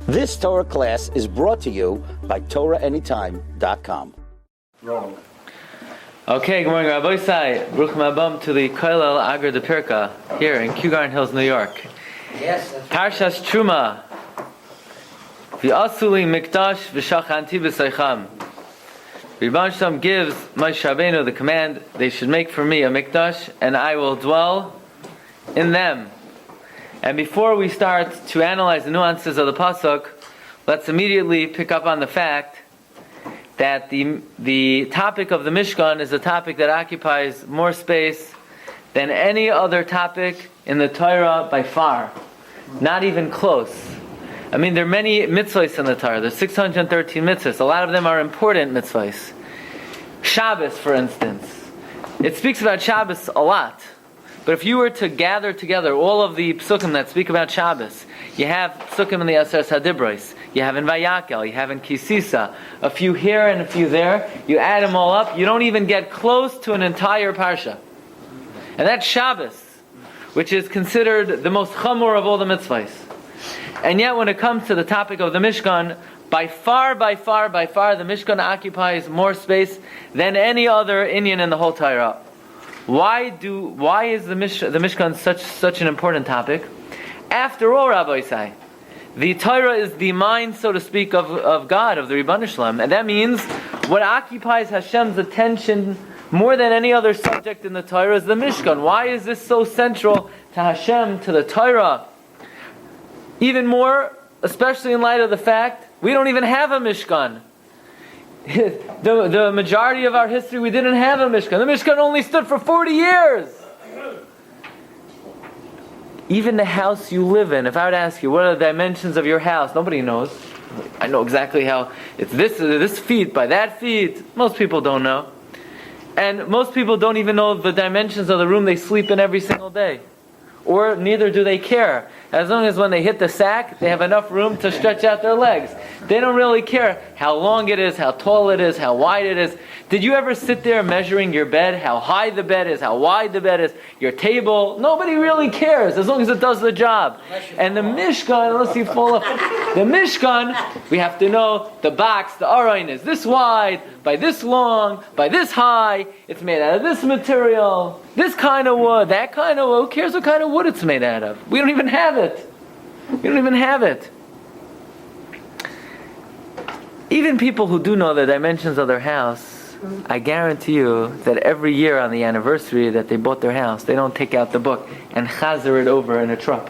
This Torah class is brought to you by TorahAnytime.com. Okay, good morning, Rabbi. Bruchim Abam to the Koilel Agar de Pirka here in Kew Garden Hills, New York. Yes. Parshas Terumah. V'asuli mikdash v'shachanti b'seicham. Rebbe Shem gives Moshe Rabbeinu the command, they should make for me a mikdash, and I will dwell in them. And before we start to analyze the nuances of the pasuk, let's immediately pick up on the fact that the topic of the Mishkan is a topic that occupies more space than any other topic in the Torah by far. Not even close. I mean, there are many mitzvahs in the Torah. There's 613 mitzvahs. A lot of them are important mitzvahs. Shabbos, for instance. It speaks about Shabbos a lot. But if you were to gather together all of the psukim that speak about Shabbos, you have psukim in the Aseret HaDibros, you have in Vayakel, you have in Kisisa, a few here and a few there, you add them all up, you don't even get close to an entire Parsha. And that's Shabbos, which is considered the most chamor of all the mitzvahs. And yet when it comes to the topic of the Mishkan, by far, the Mishkan occupies more space than any other inyan in the whole Torah. Why is the Mishkan such an important topic? After all, Rabbi say, the Torah is the mind, so to speak, of God, of the Ribbon Shalom, and that means what occupies Hashem's attention more than any other subject in the Torah is the Mishkan. Why is this so central to Hashem, to the Torah? Even more, especially in light of the fact we don't even have a Mishkan. The majority of our history, we didn't have a Mishkan. The Mishkan only stood for 40 years. Even the house you live in, if I would ask you, what are the dimensions of your house? Nobody knows. I know exactly how it's this feet by that feet. Most people don't know. And most people don't even know the dimensions of the room they sleep in every single day. Or neither do they care. As long as when they hit the sack, they have enough room to stretch out their legs. They don't really care how long it is, how tall it is, how wide it is. Did you ever sit there measuring your bed, how high the bed is, how wide the bed is, your table? Nobody really cares as long as it does the job. And the Mishkan, unless you fall off, the Mishkan, we have to know the box, the Arayin is this wide, by this long, by this high, it's made out of this material, this kind of wood, that kind of wood. Who cares what kind of wood it's made out of? We don't even have it. Even people who do know the dimensions of their house, I guarantee you that every year on the anniversary that they bought their house, they don't take out the book and chazer it over in a truck.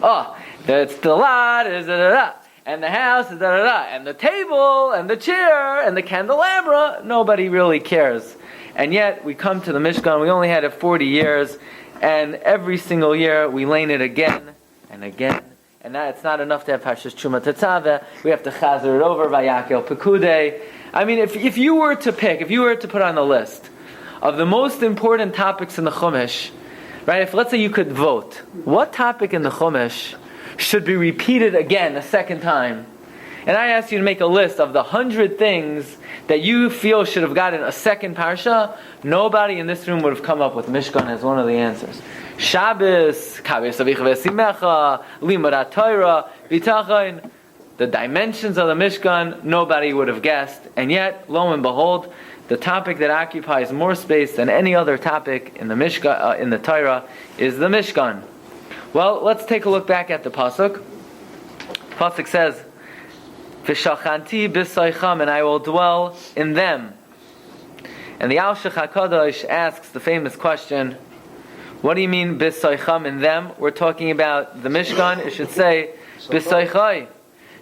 Oh, that's the lot is da-da-da, and the house is da-da-da, and the table, and the chair, and the candelabra. Nobody really cares. And yet, we come to the Mishkan, we only had it 40 years, and every single year we lane it again and again. And now it's not enough to have Parshas Terumah Tetzaveh. We have to chazer it over, Vayakel Pekudei. I mean, if you were to put on the list of the most important topics in the Chumash, right? If let's say you could vote, what topic in the Chumash should be repeated again a second time? And I ask you to make a list of the 100 things that you feel should have gotten a second Parsha. Nobody in this room would have come up with Mishkan as one of the answers. Shabbos, Kaves Avicha Vesimecha, Limud Torah, Bitachon, the dimensions of the Mishkan, nobody would have guessed. And yet, lo and behold, the topic that occupies more space than any other topic in the Mishkan, in the Torah, is the Mishkan. Well, let's take a look back at the pasuk. Pasuk says, "V'shachanti b'soicham," and I will dwell in them. And the Alshich HaKadosh asks the famous question, what do you mean b'soicham in them? We're talking about the Mishkan. It should say b'soichai.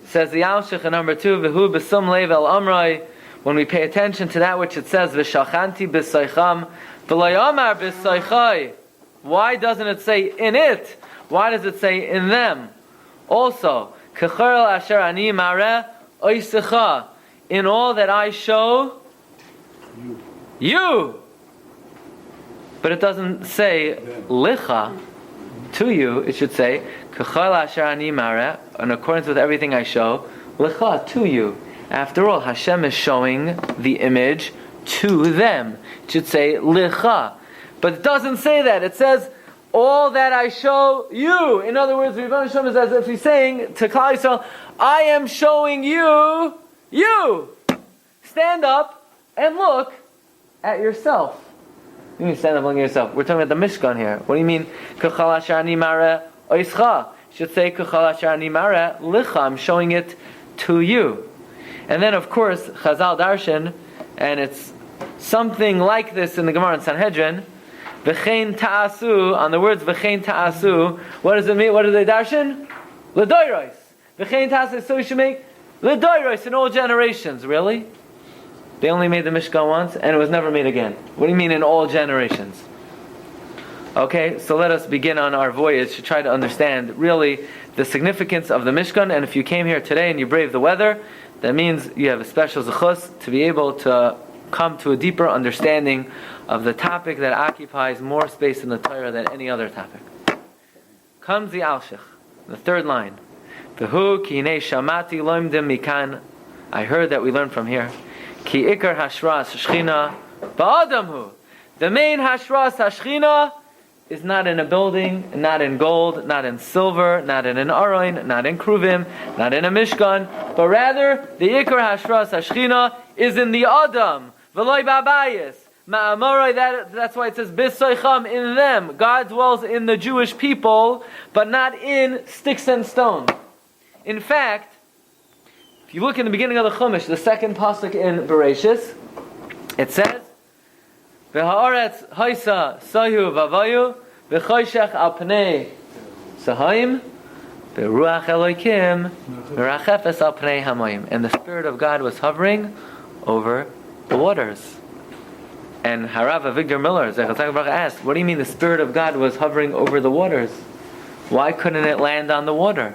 Says the Alshich in number 2, v'hu b'sum leiv el amroi. When we pay attention to that which it says v'shachanti b'soicham, v'lo yomar b'soichai. Why doesn't it say in it? Why does it say in them? Also, k'cherel asher ani mareh oisecha. In all that I show you. But it doesn't say licha, to you. It should say k'chol asher ani mareh, in accordance with everything I show, licha, to you. After all, Hashem is showing the image to them. It should say licha. But it doesn't say that. It says all that I show you. In other words, Rebbeinu Shalom is as if he's saying to Klal Yisrael, I am showing you. Stand up and look at yourself. You mean stand up and look at yourself? We're talking about the Mishkan here. What do you mean? K'chal asher ani mara oischa. Should say k'chal asher ani mara licha. I'm showing it to you. And then of course, Chazal Darshan, and it's something like this in the Gemara in Sanhedrin, V'chein ta'asu, on the words V'chein ta'asu, what does it mean? What do they darshan? L'doiros. V'chein ta'asu, so we should make L'doiros in all generations. Really? They only made the Mishkan once, and it was never made again. What do you mean in all generations? Okay, so let us begin on our voyage to try to understand really the significance of the Mishkan. And if you came here today and you braved the weather, that means you have a special zechus to be able to come to a deeper understanding of the topic that occupies more space in the Torah than any other topic. Comes the Alshich, the third line. V'hu ki hinei shamati loimdim mikan. I heard that we learned from here. Ki ikar hashras shchina ba'adamhu. The main hashras hashchina is not in a building, not in gold, not in silver, not in an aron, not in kruvim, not in a mishkan, but rather the ikar hashras hashchina is in the adam. V'loi ba'bayis. Ma'amorai, that's why it says bisoicham, in them. God dwells in the Jewish people, but not in sticks and stones. In fact, if you look in the beginning of the Chumash, the second pasuk in Bereshis, it says, V'ha'aretz haisa sayu v'avayu v'choshech al pnei sahayim v'ruach Elokim v'rachefes al pnei hamayim. And the Spirit of God was hovering over the waters. And Harav Avigdor Miller, Zechar Tzaddik asked, what do you mean the Spirit of God was hovering over the waters? Why couldn't it land on the water?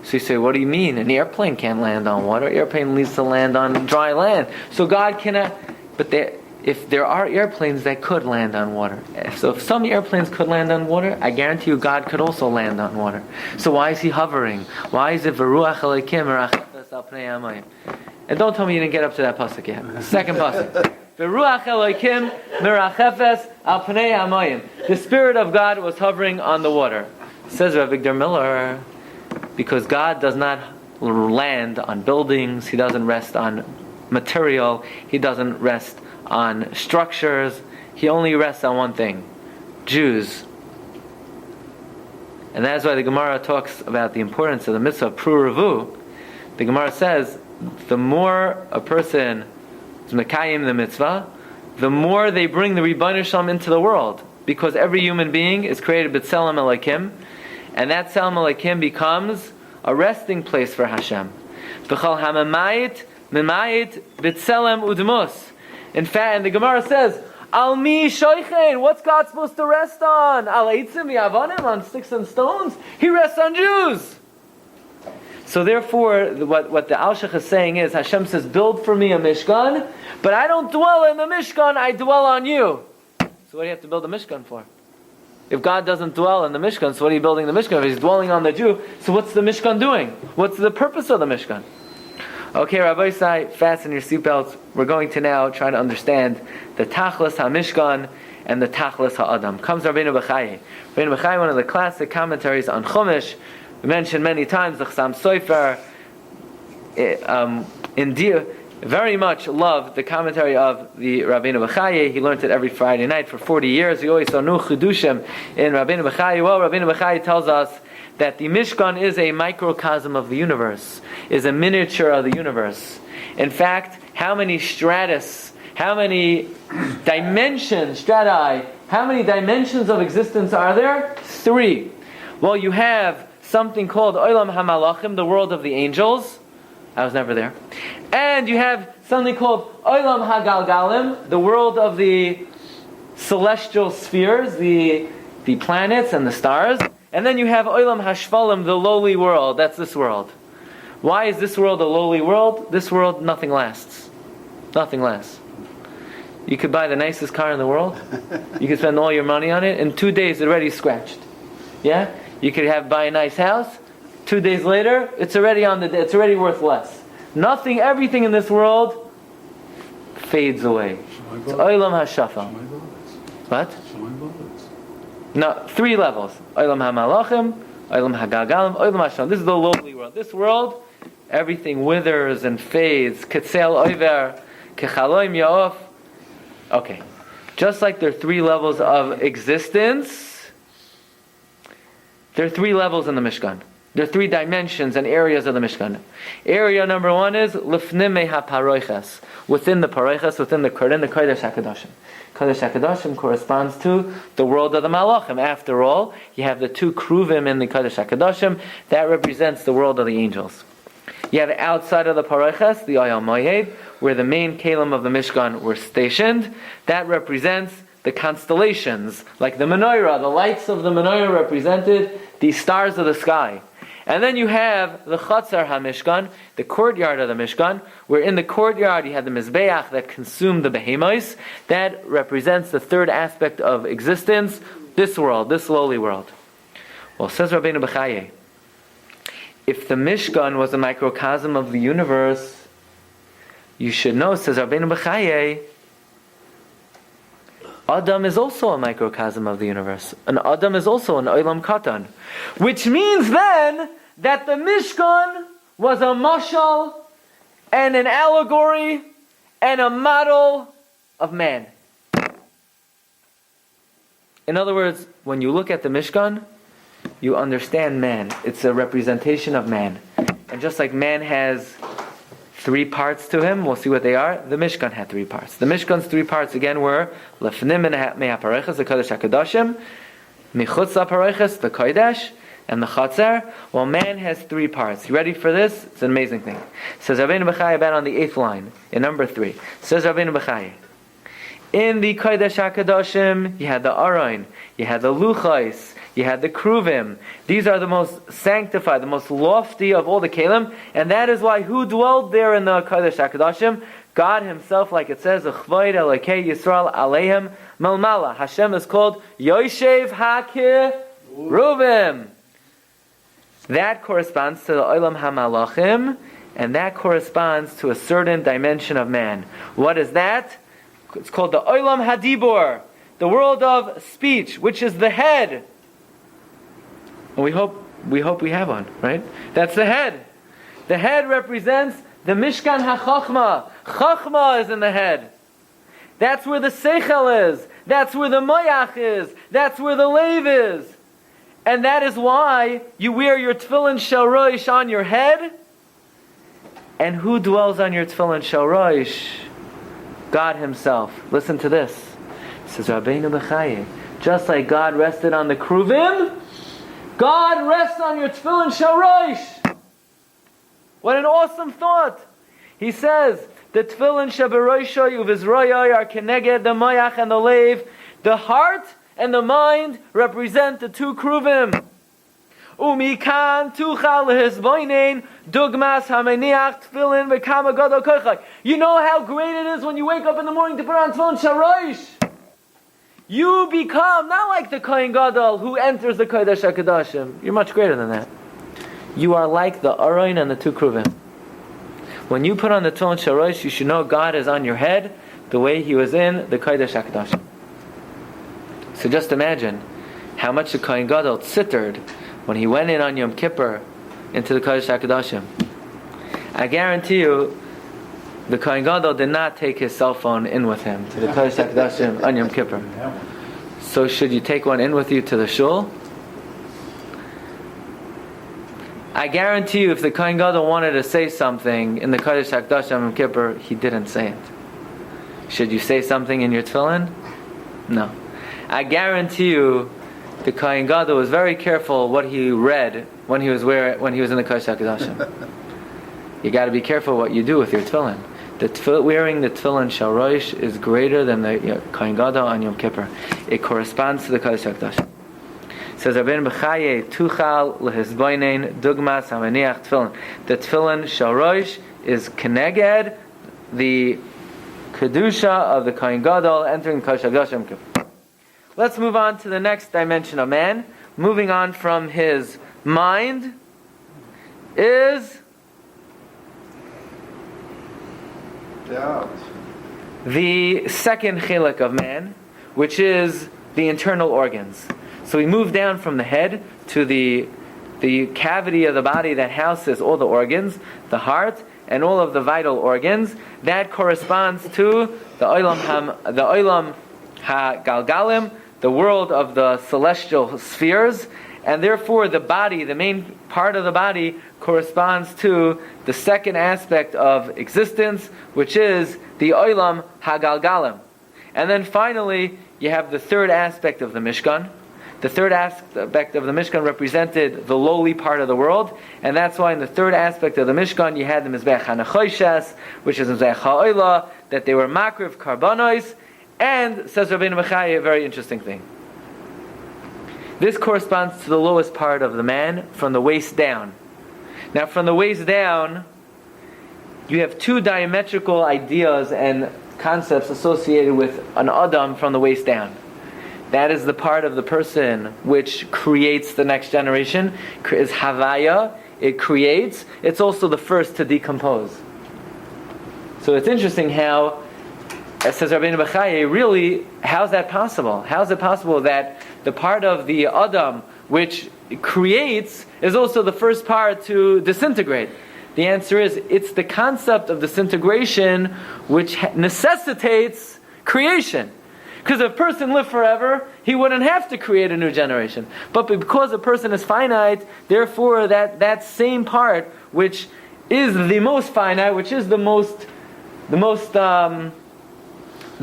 So you say, what do you mean? An airplane can't land on water. Airplane needs to land on dry land. So God cannot, but if there are airplanes that could land on water. So if some airplanes could land on water, I guarantee you God could also land on water. So why is he hovering? Why is it V'ruach Elokim v'rachefes al pnei hamayim? And don't tell me you didn't get up to that pasuk yet. Second pasuk. V'ruach Elokim v'rachefes al pnei hamayim. The Spirit of God was hovering on the water. Says Rabbi Avigdor Miller, because God does not land on buildings, he doesn't rest on material, he doesn't rest on structures, he only rests on one thing: Jews. And that's why the Gemara talks about the importance of the mitzvah of Pru Revu. The Gemara says, the more a person is mekayim the mitzvah, the more they bring the Rebbeinu Shalom into the world. Because every human being is created b'tselem Elokim, and that Tselem Elokim becomes a resting place for Hashem. V'chol hamamayit mimayit b'tselem udmus. In fact, and the Gemara says, Al mi shoichen, what's God supposed to rest on? Al eitzim v'avonim, on sticks and stones? He rests on Jews. So therefore, what the Alshich is saying is, Hashem says, build for me a Mishkan, but I don't dwell in the Mishkan, I dwell on you. So what do you have to build a Mishkan for? If God doesn't dwell in the Mishkan, so what are you building the Mishkan? If he's dwelling on the Jew, so what's the Mishkan doing? What's the purpose of the Mishkan? Okay, Rabbi Sai, fasten your seatbelts. We're going to now try to understand the Tachlis HaMishkan and the Tachlis HaAdam. Comes Rabbeinu Bechai. Rabbeinu Bechai, one of the classic commentaries on Chumash, we mentioned many times the Chassam Sofer, very much loved the commentary of the Rabbeinu Bechai. He learned it every Friday night for 40 years. He always saw new chidushim in Rabbeinu Bechai. Well, Rabbeinu Bechai tells us that the Mishkan is a microcosm of the universe, is a miniature of the universe. In fact, how many stratus, how many dimensions, strati, how many dimensions of existence are there? 3. Well, you have something called Olam HaMalachim, the world of the angels. I was never there. And you have something called Olam HaGalgalim, the world of the celestial spheres, the planets and the stars. And then you have Olam HaShvalim, the lowly world. That's this world. Why is this world a lowly world? This world, nothing lasts. Nothing lasts. You could buy the nicest car in the world. You could spend all your money on it. In 2 days, it's already scratched. Yeah? You could buy a nice house. 2 days later, it's already worth less. Nothing, everything in this world fades away. It's Olam HaShafal. What? No, 3 levels. Olam HaMalachim, Olam HaGalgalim, Olam HaShalom. This is the lowly world. This world, everything withers and fades. Ketzel Oiver, Kechaloim Ya'of. Okay. Just like there are 3 levels of existence, there are 3 levels in the Mishkan. There are 3 dimensions and areas of the Mishkan. Area number 1 is Lifnimei HaParoiches. Within the Paroiches, within the Kodesh HaKadoshim. Kodesh HaKadoshim corresponds to the world of the Malachim. After all, you have the 2 Kruvim in the Kodesh HaKadoshim. That represents the world of the angels. You have outside of the Paroiches, the Oyal Moyed, where the main Kalim of the Mishkan were stationed. That represents the constellations, like the menorah. The lights of the menorah represented the stars of the sky. And then you have the Chatzar HaMishkan, the courtyard of the Mishkan, where in the courtyard you have the Mizbeach that consumed the behemoths. That represents the 3rd aspect of existence, this world, this lowly world. Well, says Rabbeinu Bechaye, if the Mishkan was a microcosm of the universe, you should know, says Rabbeinu Bechaye, Adam is also a microcosm of the universe. And Adam is also an Olam Katan. Which means then that the Mishkan was a mashal and an allegory and a model of man. In other words, when you look at the Mishkan, you understand man. It's a representation of man. And just like man has 3 parts to him, we'll see what they are. The Mishkan had 3 parts. The Mishkan's 3 parts again were Lefnim me'apareches, the Kodesh HaKadoshim, Michutz HaPareches, the Kodesh, and the Chatzar. Well, man has 3 parts. You ready for this? It's an amazing thing. Says Rabbeinu Bechaye about on the 8th line, in number 3. Says Rabbeinu Bechaye, in the Kodesh HaKadoshim, you had the Aron, you had the Luchais, you had the Kruvim. These are the most sanctified, the most lofty of all the Kalim, and that is why who dwelled there in the Kodesh HaKadoshim? God Himself, like it says, Chvoid Elokei Yisrael Aleim Malmala. Hashem is called Yoshev HaKiruvim. That corresponds to the Olam HaMalachim, and that corresponds to a certain dimension of man. What is that? It's called the Olam Hadibor, the world of speech, which is the head. And we hope we have one, right? That's the head. The head represents the Mishkan HaChachma. Chachma is in the head. That's where the Seichel is. That's where the Moyach is. That's where the Lev is. And that is why you wear your Tefillin Shel Rosh on your head. And who dwells on your Tefillin Shel Rosh? God Himself. Listen to this. It says Rabbeinu Bechaye, just like God rested on the Kruvim, God rests on your Tefillin Shel Rosh. What an awesome thought. He says, the Tefillin Shel Beroshoi Uvizroyoi are Keneged, the Moyach and the Lev. The heart and the mind represent the 2 Kruvim. Umikan tuchal lehizboinen dugmas hameniach tefillin v'kama gadol kochai. You know how great it is when you wake up in the morning to put on tefillin shel rosh. You become not like the Kohen Gadol who enters the Kodesh HaKadoshim. You're much greater than that. You are like the Aron and the 2 Kruvim. When you put on the tefillin shel rosh, you should know God is on your head the way He was in the Kodesh HaKadoshim. So just imagine how much the Kohen Gadol tzittered when he went in on Yom Kippur into the Kodesh HaKadoshim. I guarantee you, the Kohen Gadol did not take his cell phone in with him to the Kodesh HaKadoshim on Yom Kippur. So should you take one in with you to the shul? I guarantee you, if the Kohen Gadol wanted to say something in the Kodesh HaKadoshim on Yom Kippur, he didn't say it. Should you say something in your tefillin? No. I guarantee you, the Kohen Gadol was very careful what he read when he was in the Kodesh HaKadoshim. You got to be careful what you do with your tefillin. Wearing the tefillin shel rosh is greater than the Kohen Gadol on Yom Kippur. It corresponds to the Kodesh HaKadoshim. It says Rabbeinu Bechaye tuchal lehizboinen dugmas hameniach tefillin. The tefillin shel rosh is keneged the kedusha of the Kohen Gadol entering the Kodesh HaKadoshim. Let's move on to the next dimension of man. Moving on from his mind is the second chilek of man, which is the internal organs. So we move down from the head to the cavity of the body that houses all the organs, the heart, and all of the vital organs. That corresponds to the Olam HaGalgalim, the world of the celestial spheres, and therefore the body, the main part of the body, corresponds to the second aspect of existence, which is the Olam HaGalgalim. And then finally, you have the third aspect of the Mishkan. The third aspect of the Mishkan represented the lowly part of the world, and that's why in the third aspect of the Mishkan you had the Mizbeach HaNechoshes, which is Mizbeach HaOila, that they were makriv karbanos, and, says Rabbeinu Bechai, a very interesting thing. This corresponds to the lowest part of the man, from the waist down. Now from the waist down, you have two diametrical ideas and concepts associated with an Adam from the waist down. That is the part of the person which creates the next generation, is Havaya, it creates. It's also the first to decompose. So it's interesting how, as says Rabbeinu Bechai, really, how's that possible? How's it possible that the part of the Adam which creates is also the first part to disintegrate? The answer is, it's the concept of disintegration which necessitates creation. Because if a person lived forever, he wouldn't have to create a new generation. But because a person is finite, therefore that same part, which is the most finite, which is the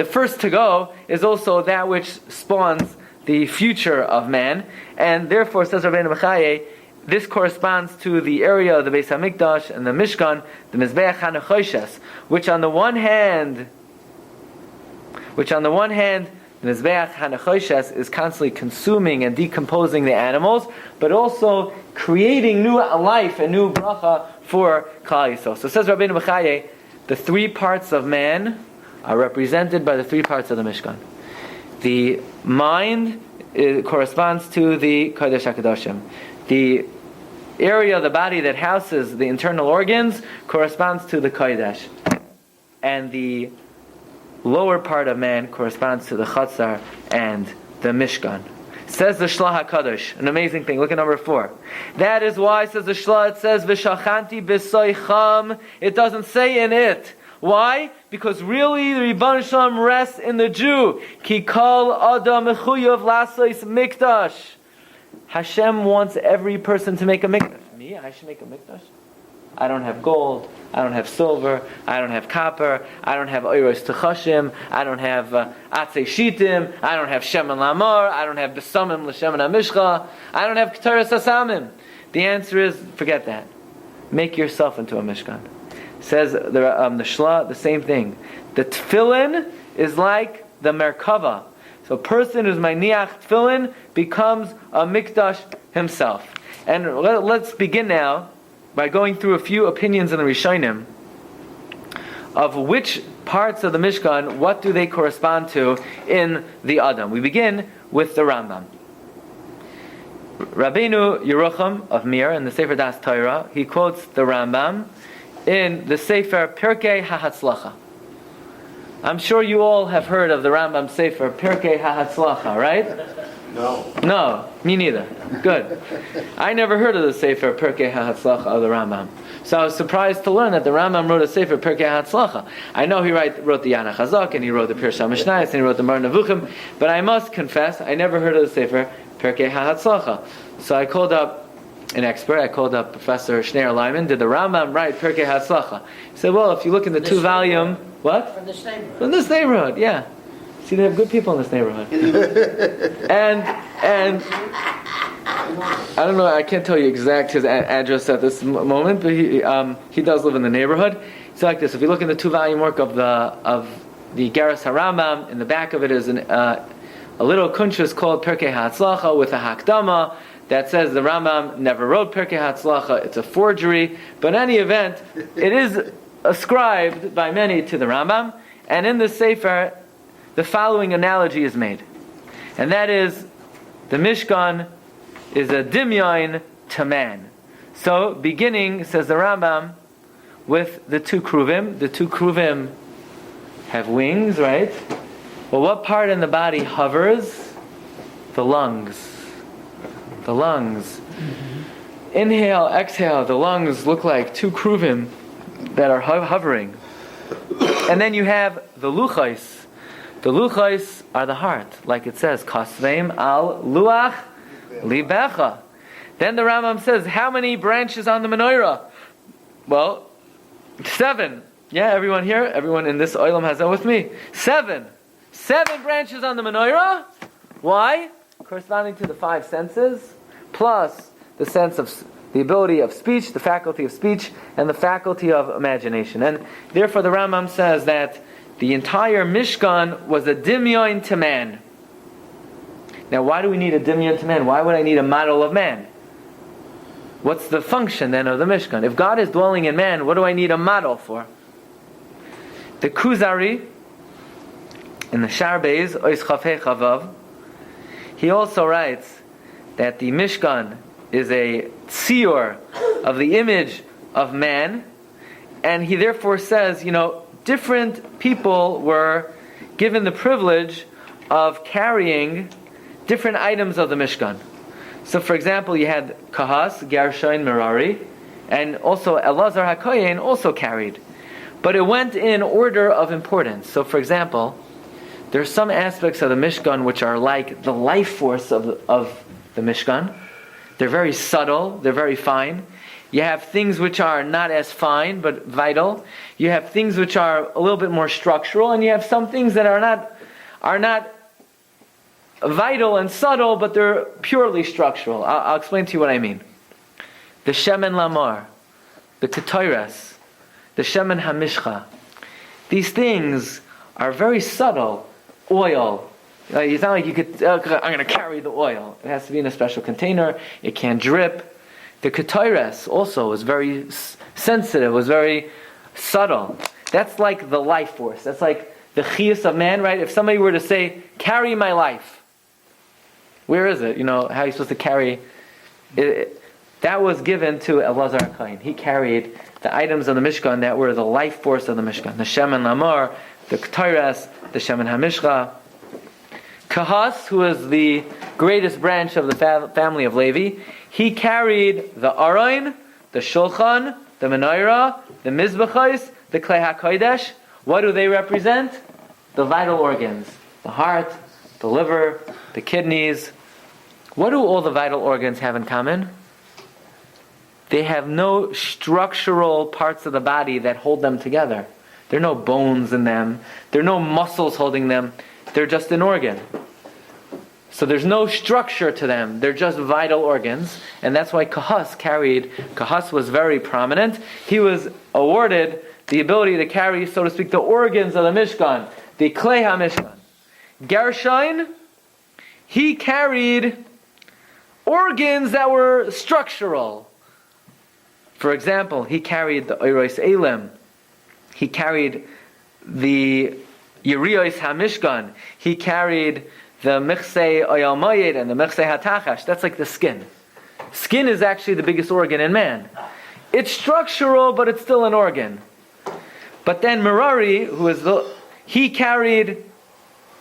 first to go, is also that which spawns the future of man. And therefore, says Rabbeinu Bechai, this corresponds to the area of the Beis HaMikdash and the Mishkan, the Mizbeach HaNechoshes, which on the one hand, the Mizbeach HaNechoshes is constantly consuming and decomposing the animals, but also creating new life and new bracha for Klal Yisrael. So says Rabbeinu Bechai, the three parts of man are represented by the three parts of the Mishkan. The mind corresponds to the Kodesh HaKadoshim. The area of the body that houses the internal organs corresponds to the Kodesh. And the lower part of man corresponds to the Chatzar and the Mishkan. Says the Shlah HaKadosh, an amazing thing. Look at number 4. That is why, says the Shlah, it says, V'shachanti b'soicham. It doesn't say in it. Why? Because really the Rebbeinu Shalom rests in the Jew. Ki kol adam mechuyav lasos mikdash. Hashem wants every person to make a mikdash. Me? I should make a mikdash? I don't have gold, I don't have silver, I don't have copper, I don't have oiros techashim, I don't have atzei shitim, I don't have shemen lamar, I don't have besamim l'shemen hamishcha, I don't have k'taras hasamim. The answer is, forget that. Make yourself into a mishkan. Says the Shla, the same thing. The tefillin is like the merkava. So a person who's maniach tefillin becomes a mikdash himself. And let's begin now by going through a few opinions in the Rishonim of which parts of the Mishkan, what do they correspond to in the Adam. We begin with the Rambam. Rabbeinu Yerucham of Mir in the Sefer Das Torah, he quotes the Rambam in the Sefer Pirkei HaHatzlacha. I'm sure you all have heard of the Rambam Sefer Pirkei HaHatzlacha, right? No, me neither. Good. I never heard of the Sefer Pirkei HaHatzlacha of the Rambam. So I was surprised to learn that the Rambam wrote a Sefer Pirkei HaHatzlacha. I know he wrote the Yana Chazak, and he wrote the Pirsha Mishnayos, and he wrote the Mar Nevuchim, but I must confess, I never heard of the Sefer Pirkei HaHatzlacha. So I called up an expert, I called up Professor Shneir Lyman. Did the Rambam write Pirkei HaHatzlacha? He said, well, if you look in the two-volume... What? From this neighborhood. From this neighborhood, yeah. See, they have good people in this neighborhood. and I don't know, I can't tell you exact his address at this moment, but he does live in the neighborhood. It's like this. If you look in the two-volume work of the Geras HaRambam, in the back of it is a little kunshus called Pirkei HaHatzlacha with a hakdama that says the Rambam never wrote Pirkei HaHatzlacha. It's a forgery. But in any event, it is ascribed by many to the Rambam. And in the Sefer, the following analogy is made. And that is, the Mishkan is a dimyon to man. So, beginning, says the Rambam, with the two kruvim. The two kruvim have wings, right? Well, what part in the body hovers? The lungs. the lungs. Inhale, exhale, the lungs look like two kruvim that are hovering. And then you have the luchais. The luchais are the heart, like it says, kasveim al luach libecha. Then the Rambam says, how many branches on the menorah? Well, 7. Yeah, everyone here, everyone in this oilam has that with me. 7. 7 branches on the menorah. Why? Corresponding to the 5 senses, plus the sense of the ability of speech, the faculty of speech, and the faculty of imagination. And therefore the Rambam says that the entire Mishkan was a dimyon to man. Now why do we need a dimyon to man? Why would I need a model of man? What's the function then of the Mishkan? If God is dwelling in man, what do I need a model for? The Kuzari, in the Sharbez, Ois Chafei Chavav, he also writes that the Mishkan is a tsiur of the image of man, and he therefore says, different people were given the privilege of carrying different items of the Mishkan. So for example, you had Kahas, Gershon, Merari, and also Elazar HaKohen also carried. But it went in order of importance. So for example, there are some aspects of the Mishkan which are like the life force of the Mishkan. They're very subtle, they're very fine. You have things which are not as fine, but vital. You have things which are a little bit more structural, and you have some things that are not vital and subtle, but they're purely structural. I'll explain to you what I mean. The Shemen Lamar, the Ketores, the Shemen Hamishcha. These things are very subtle. Oil. It's not like you could, I'm going to carry the oil. It has to be in a special container. It can't drip. The Ketores also was very sensitive, was very subtle. That's like the life force. That's like the chiyus of man, right? If somebody were to say, carry my life, where is it? How are you supposed to carry it? That was given to Elazar HaKohen. He carried the items of the Mishkan that were the life force of the Mishkan. The Shemen Lamar, the Ketores, the Shemen HaMishcha. Kahas, who is the greatest branch of the family of Levi, he carried the Aron, the Shulchan, the Menorah, the Mizbachos, the Klei HaKodesh. What do they represent? The vital organs. The heart, the liver, the kidneys. What do all the vital organs have in common? They have no structural parts of the body that hold them together. There are no bones in them. There are no muscles holding them. They're just an organ. So there's no structure to them. They're just vital organs. And that's why Kahas was very prominent. He was awarded the ability to carry, so to speak, the organs of the Mishkan, the Klei HaMishkan. Gershon, he carried organs that were structural. For example, he carried the Oros Elim. He carried the Yeriyos HaMishkan. He carried the Mechsei Oyal Moyed and the Mechsei HaTachash. That's like the skin. Skin is actually the biggest organ in man. It's structural, but it's still an organ. But then Merari, he carried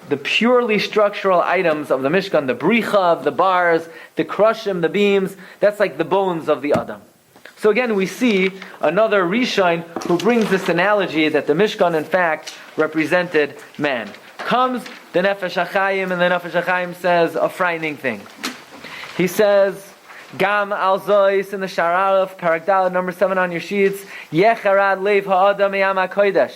the purely structural items of the Mishkan, the Bricha, the bars, the Krushim, the beams. That's like the bones of the Adam. So again, we see another Rishon who brings this analogy that the Mishkan, in fact, represented man. Comes the Nefesh HaChaim, and the Nefesh HaChaim says a frightening thing. He says, Gam al Zois in the Shararaf, Parak Daled, number 7 on your sheets, Yecharad Leiv Ha'adam Yam HaKodesh,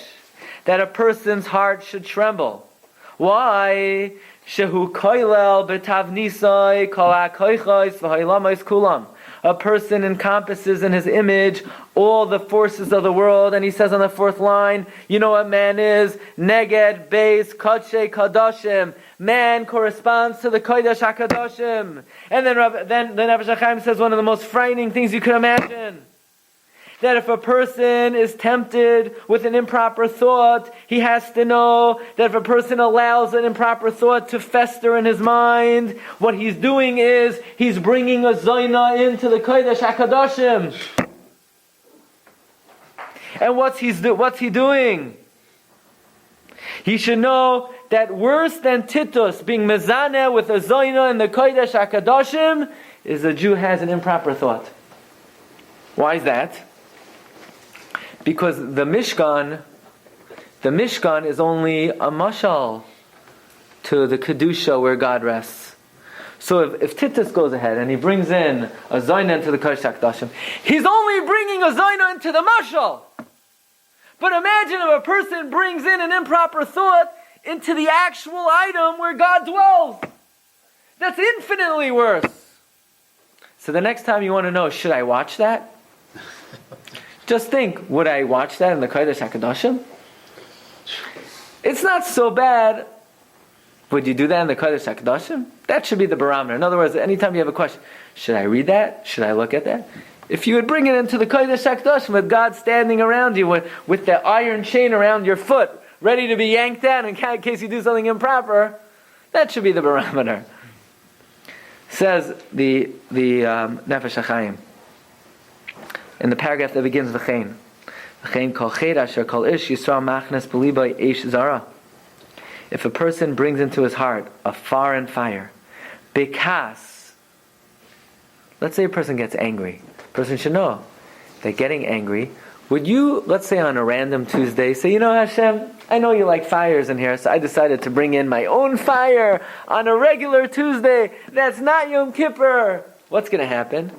that a person's heart should tremble. Why? Shehu koilel betavnisai kol ha'koichos v'ha'ilamos kulam. A person encompasses in his image all the forces of the world, and he says on the 4th line, you know what man is? Neged beis kodshe kadoshim. Man corresponds to the kodesh hakadoshim. And then the Nefesh HaChaim says one of the most frightening things you could imagine. That if a person is tempted with an improper thought, he has to know that if a person allows an improper thought to fester in his mind, what he's doing is he's bringing a zoina into the Kodesh HaKadoshim. And what's he doing? He should know that worse than Titus being mezaneh with a zoina in the Kodesh HaKadoshim is a Jew has an improper thought. Why is that? Because the Mishkan is only a mashal to the Kedusha where God rests. So if Titus goes ahead and he brings in a Zaina into the Kodesh HaKodashim, he's only bringing a Zaina into the mashal. But imagine if a person brings in an improper thought into the actual item where God dwells. That's infinitely worse. So the next time you want to know, should I watch that? Just think, would I watch that in the Kodesh HaKodashim? It's not so bad. Would you do that in the Kodesh HaKodashim? That should be the barometer. In other words, anytime you have a question, should I read that? Should I look at that? If you would bring it into the Kodesh HaKodashim with God standing around you with the iron chain around your foot, ready to be yanked out in case you do something improper, that should be the barometer. Says the Nefesh HaChaim in the paragraph that begins v'chein. V'chein kol ched asher kol ish yisrael machnes b'libay eish zara. If a person brings into his heart a foreign fire, bekas. Let's say a person gets angry. A person should know that getting angry. Would you, let's say on a random Tuesday, say, you know Hashem, I know you like fires in here, so I decided to bring in my own fire on a regular Tuesday. That's not Yom Kippur. What's going to happen?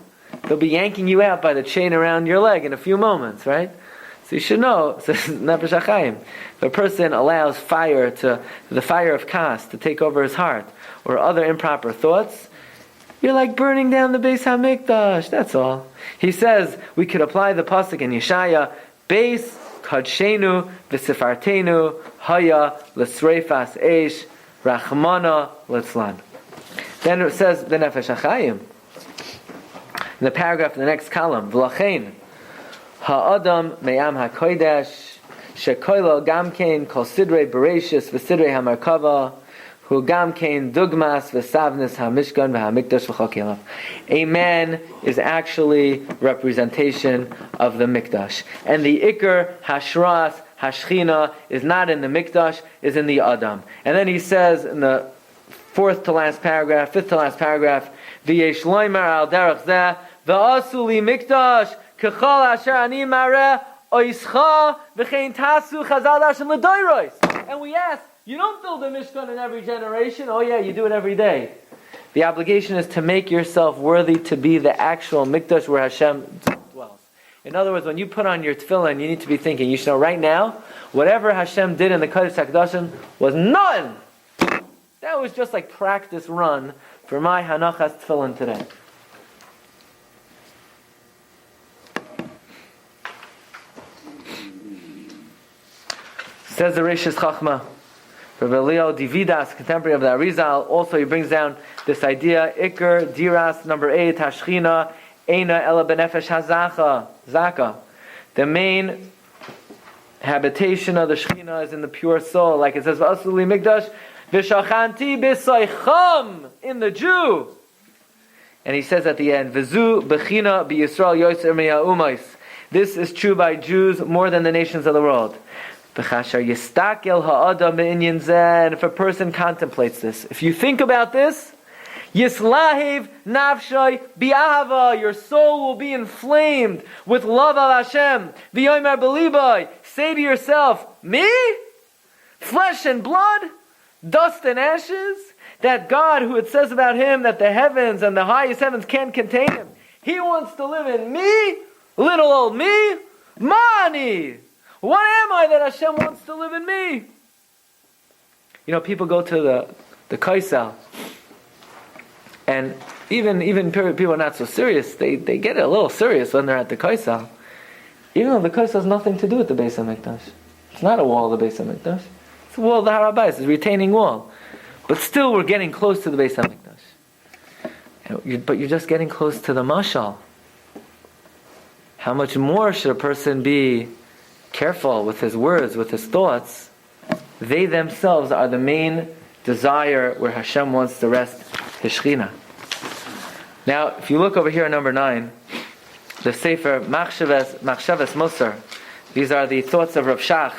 They'll be yanking you out by the chain around your leg in a few moments, right? So you should know, says Nefesh HaChaim, if a person allows the fire of Kas to take over his heart, or other improper thoughts, you're like burning down the Beis HaMikdash, that's all. He says, we could apply the pasuk in Yeshaya, Beis Kadshenu V'Sifartenu Haya L'Sreifas Eish Rachmana Litzlan. Then it says the Nefesh HaChaim, in the paragraph in the next column, V'lachein Ha'adam Me'am HaKodesh Shekoilo Gamkein Kol Sidrei Bereshis V'Sidrei HaMarkava Hu Gamkein Dugmas V'Savnis HaMishkan V'HaMikdash V'Chokelav. A man is actually representation of the Mikdash. And the Iker Hashras Hashchina is not in the Mikdash, is in the Adam. And then he says in the fifth to last paragraph, V'yesh loymar al derech zeh v'asu li mikdash k'chol asher ani mareh oischa v'chein tasu chazal Hashem l'doyros. And we ask, you don't build a Mishkan in every generation. Oh yeah, you do it every day. The obligation is to make yourself worthy to be the actual Mikdash where Hashem dwells. In other words, when you put on your tefillin, you need to be thinking, you should know right now, whatever Hashem did in the Kodesh HaKodashim was none. That was just like practice run for my Hanachas tefillin today. Says the Reishis Chachma, Rabbi Leo Dividas, contemporary of the Arizal, also he brings down this idea, Iker, Diras, number 8, Hashchina, Eina Ela Benefesh Hazaka. The main habitation of the Shechina is in the pure soul, like it says, V'asuli Mikdash, V'shachanti b'soicham, in the Jew. And he says at the end, V'zu b'china b'Yisrael yoser mi'ha'umais. This is true by Jews more than the nations of the world. V'chashar yistakel ha'adam b'inyan zeh. And if a person contemplates this, if you think about this, Yislahiv nafshay bi'ahava, your soul will be inflamed with love of Hashem. V'yomer b'libay, say to yourself, me? Flesh and blood? Dust and ashes? That God, who it says about him that the heavens and the highest heavens can't contain him, he wants to live in me? Little old me? Mani! What am I that Hashem wants to live in me? You know, people go to the Kaisel, and even people are not so serious, they get a little serious when they're at the Kaisel. Even though the Kaisel has nothing to do with the Beis HaMikdash. It's not a wall of the Beis HaMikdash. It's a wall of the Rabbi. It's a retaining wall. But still we're getting close to the Beis HaMikdash. But you're just getting close to the Mashal. How much more should a person be careful with his words, with his thoughts? They themselves are the main desire where Hashem wants to rest His Shechina. Now, if you look over here at number 9, the Sefer Machshavas Musar, these are the thoughts of Rav Shach.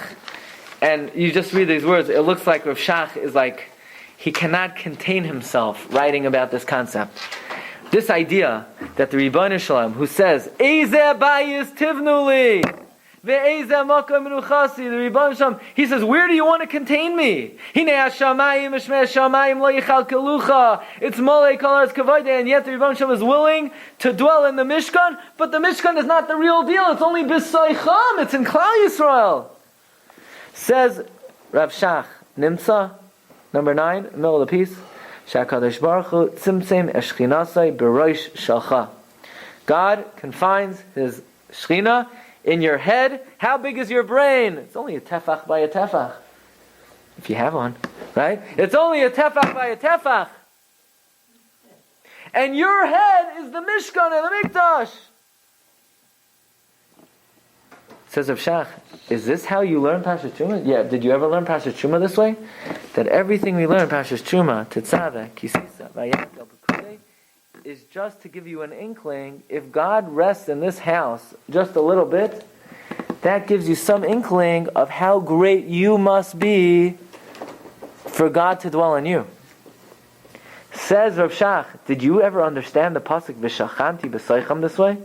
And you just read these words, it looks like Rav Shach is like, he cannot contain himself writing about this concept. This idea that the Ribono Shel Olam, who says, Eizeh bayis tivnuli, ve'eizeh makom menuchasi, the Ribono Shel Olam, he says, where do you want to contain me? Hinei hashamayim, eshmei hashamayim, lo yichalkelucha, it's molei kol haaretz kavodeh, and yet the Ribono Shel Olam is willing to dwell in the Mishkan, but the Mishkan is not the real deal, it's only b'soicham, it's in Klal Yisrael. Says Rav Shach, Nimtza, number 9, middle of the piece, Shakadosh Baruch Hu tzimtzem eshchinasai b'roish shalcha. God confines His Shechina in your head. How big is your brain? It's only a tefach by a tefach. If you have one, right? It's only a tefach by a tefach. And your head is the Mishkan and the Mikdash. Says Rav Shach, is this how you learn Parshas Terumah? Yeah, did you ever learn Parshas Terumah this way? That everything we learn Parshas Terumah, Tetzaveh, Kisisa, Vayakel, Pekudei, is just to give you an inkling. If God rests in this house just a little bit, that gives you some inkling of how great you must be for God to dwell in you. Says Rav Shach, did you ever understand the pasuk V'shachanti b'soicham this way?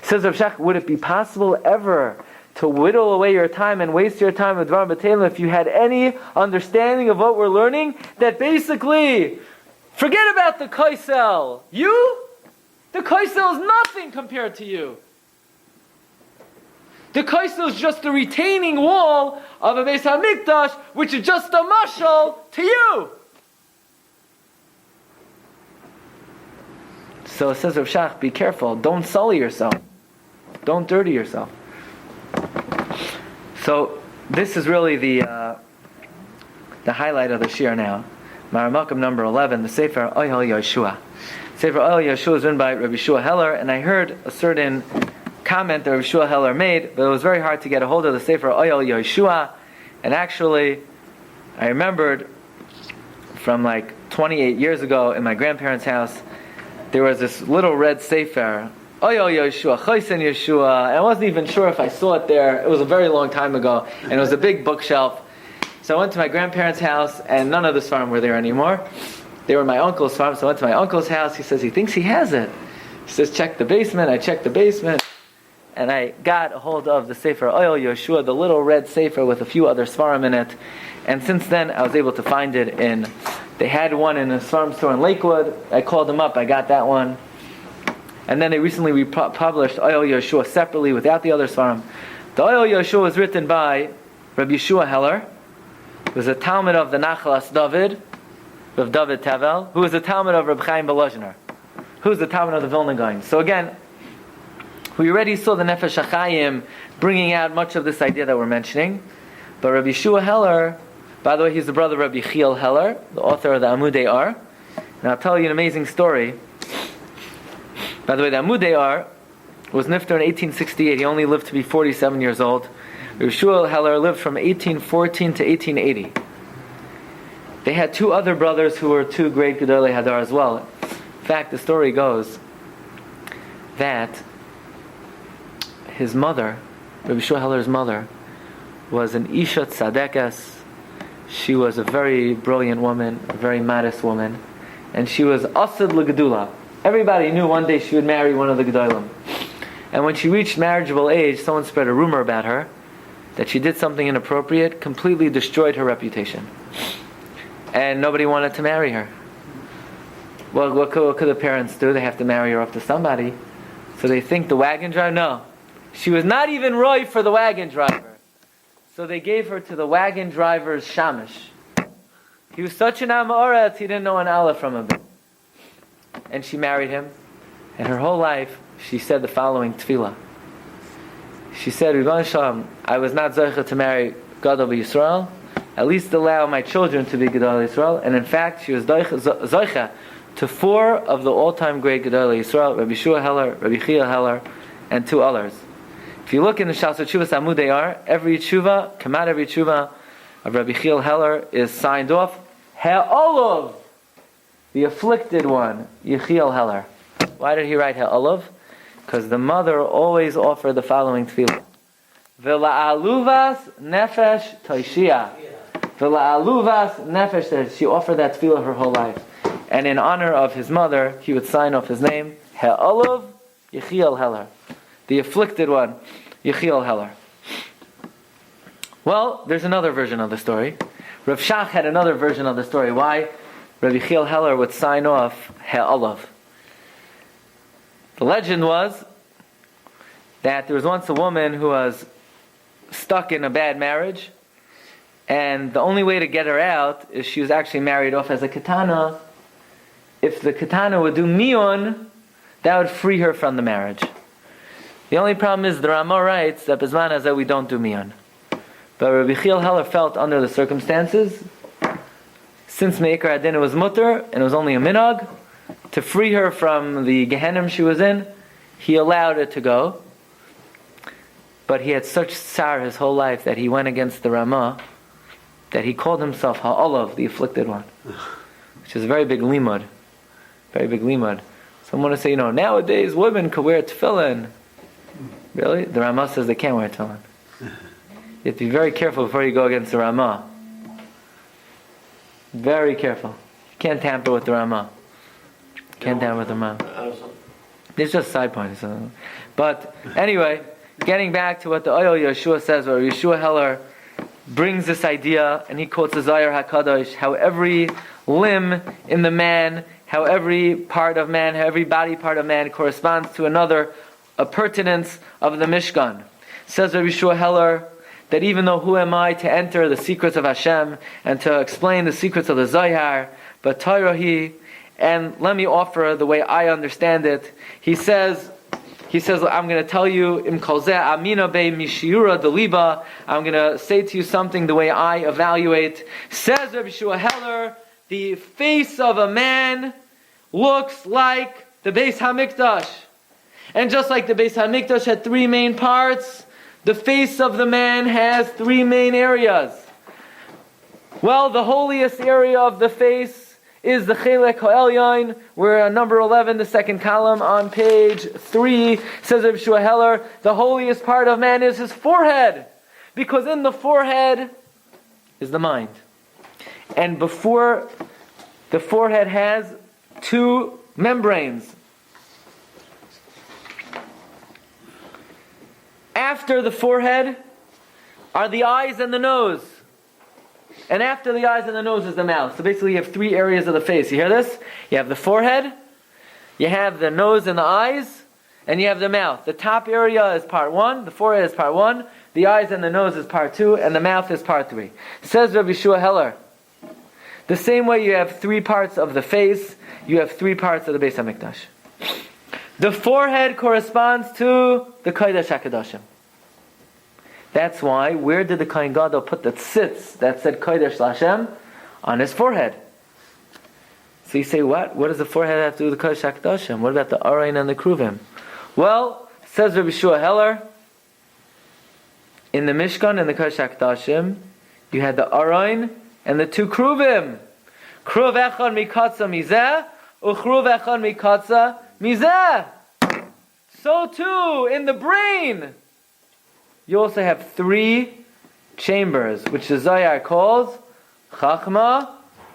Says Rav Shach, would it be possible ever to whittle away your time and waste your time with Dvar B'Telem if you had any understanding of what we're learning? That basically, forget about the Kaisel. The Kaisel is nothing compared to you. The Kaisel is just the retaining wall of a Beis HaMikdash, which is just a mashal to you. So it says Rav Shach, be careful. Don't sully yourself. Don't dirty yourself. So this is really the highlight of the Shiur now. Maramakam number 11, the Sefer Oyel Yehoshua. Sefer Oyel Yehoshua is written by Rabbi Shua Heller, and I heard a certain comment that Rabbi Shua Heller made, but it was very hard to get a hold of the Sefer Oyel Yehoshua. And actually, I remembered from like 28 years ago in my grandparents' house, there was this little red Sefer, Oyel Yehoshua, Chosen Yeshua, and I wasn't even sure if I saw it there. It was a very long time ago, and it was a big bookshelf. So I went to my grandparents' house, and none of the Sfarim were there anymore. They were my uncle's Sfarim, so I went to my uncle's house. He says he thinks he has it. He says, check the basement. I checked the basement, and I got a hold of the Sefer Oyel Yehoshua, the little red Sefer with a few other Sfarim in it. And since then, I was able to find it they had one in a Sfarim store in Lakewood. I called them up, I got that one. And then they recently republished Oyel Yehoshua separately without the other Sfarim. The Oyel Yehoshua was written by Rabbi Shua Heller, who was a Talmud of the Nachalas David, of David Tevel, who was a Talmud of Reb Chaim Belozhner, who was the Talmud of the Vilna Gaon. So again, we already saw the Nefesh HaChaim bringing out much of this idea that we're mentioning. But Rabbi Shua Heller, by the way, he's the brother of Rabbi Chiel Heller, the author of the Amudei Ar. And I'll tell you an amazing story. By the way, the Amudei Ar was nifter in 1868. He only lived to be 47 years old. Rabbi Shua Heller lived from 1814 to 1880. They had two other brothers who were two great Gedolei Hadar as well. In fact, the story goes that his mother, Rabbi Shua Heller's mother, was an Isha Tzadekas. She was a very brilliant woman, a very modest woman, and she was Asad L'Gedula. Everybody knew one day she would marry one of the Gedolim. And when she reached marriageable age, someone spread a rumor about her that she did something inappropriate, completely destroyed her reputation. And nobody wanted to marry her. Well, what could the parents do? They have to marry her off to somebody. So they think the wagon driver? No. She was not even right for the wagon driver. So they gave her to the wagon driver's shamish. He was such an Amoretz, he didn't know an Aleph from a bit. And she married him. And her whole life, she said the following tefillah. She said, Ribono Shel Olam, I was not Zoicha to marry Gadol Yisrael. At least allow my children to be Gadol Yisrael. And in fact, she was Zoicha to 4 of the all-time great Gadol Yisrael, Rabbi Shua Heller, Rabbi Chiel Heller, and 2 others. If you look in the Shas Tshuvas Amudei Ar, every tshuva, Kamat every tshuva of Rabbi Chiel Heller is signed off, Ha'olav, the afflicted one, Yechiel Heller. Why did he write Ha'olav? Because the mother always offered the following tefillah. V'la'aluvas nefesh toishia. V'la'aluvas nefesh. She offered that tefillah her whole life. And in honor of his mother, he would sign off his name, He'olav Yechiel Heller. The afflicted one, Yechiel Heller. Well, there's another version of the story. Rav Shach had another version of the story. Why Rabbi Yechiel Heller would sign off He'olav. The legend was that there was once a woman who was stuck in a bad marriage, and the only way to get her out is she was actually married off as a katana. If the katana would do miyun, that would free her from the marriage. The only problem is the Ramah writes that Bezman Hazeh we don't do miyun. But Rabbi Yechiel Heller felt under the circumstances, since Me'ikar Adin was mutter, and it was only a minhag, to free her from the Gehenim she was in, he allowed it to go. But he had such tsar his whole life that he went against the Ramah, that he called himself Ha'olav, the afflicted one. Which is a very big limud. Very big limud. So I want to say, nowadays women could wear tefillin. Really? The Ramah says they can't wear tefillin. You have to be very careful before you go against the Ramah. Very careful. You can't tamper with the Ramah. Can't tamper with the Ramah. It's just side points. But anyway, getting back to what the Oyel Yehoshua says, or Yehoshua Heller brings this idea, and he quotes the Zohar HaKadosh, how every limb in the man, how every part of man, how every body part of man corresponds to another, a pertinence of the Mishkan. Says Rabbi Yehoshua Heller that even though who am I to enter the secrets of Hashem and to explain the secrets of the Zohar, but Torah he, and let me offer the way I understand it. He says, I'm going to tell you, Im kolzeh amina be mishiura deliba. I'm going to say to you something the way I evaluate. Says Rabbi Yehoshua Heller, the face of a man looks like the Beis HaMikdash. And just like the Beis HaMikdash had three main parts, the face of the man has three main areas. Well, the holiest area of the face is the Chelek HaElyon. We're on number 11, the second column on page 3. Says Rabbi Yehoshua Heller, the holiest part of man is his forehead. Because in the forehead is the mind. And before the forehead has two membranes. After the forehead are the eyes and the nose. And after the eyes and the nose is the mouth. So basically you have three areas of the face. You hear this? You have the forehead, you have the nose and the eyes, and you have the mouth. The top area is part 1, the forehead is part 1, the eyes and the nose is part 2, and the mouth is part 3. Says Rabbi Yehoshua Heller, the same way you have three parts of the face, you have three parts of the Beis HaMikdash. The forehead corresponds to the Kodesh HaKadoshim. That's why, where did the Kohen Gadol put the tzitz that said Kodesh Lashem? On his forehead. So you say, what? What does the forehead have to do with the Kodesh HaKadoshim? What about the Arayin and the Kruvim? Well, says Rabbi Yehoshua Heller, in the Mishkan and the Kodesh HaKadoshim, you had the Arayin and the two Kruvim. Kruv echad mikatza mizeh, uchruv echad mikatza mizeh. So too, in the brain, you also have three chambers, which the Zohar calls Chachma,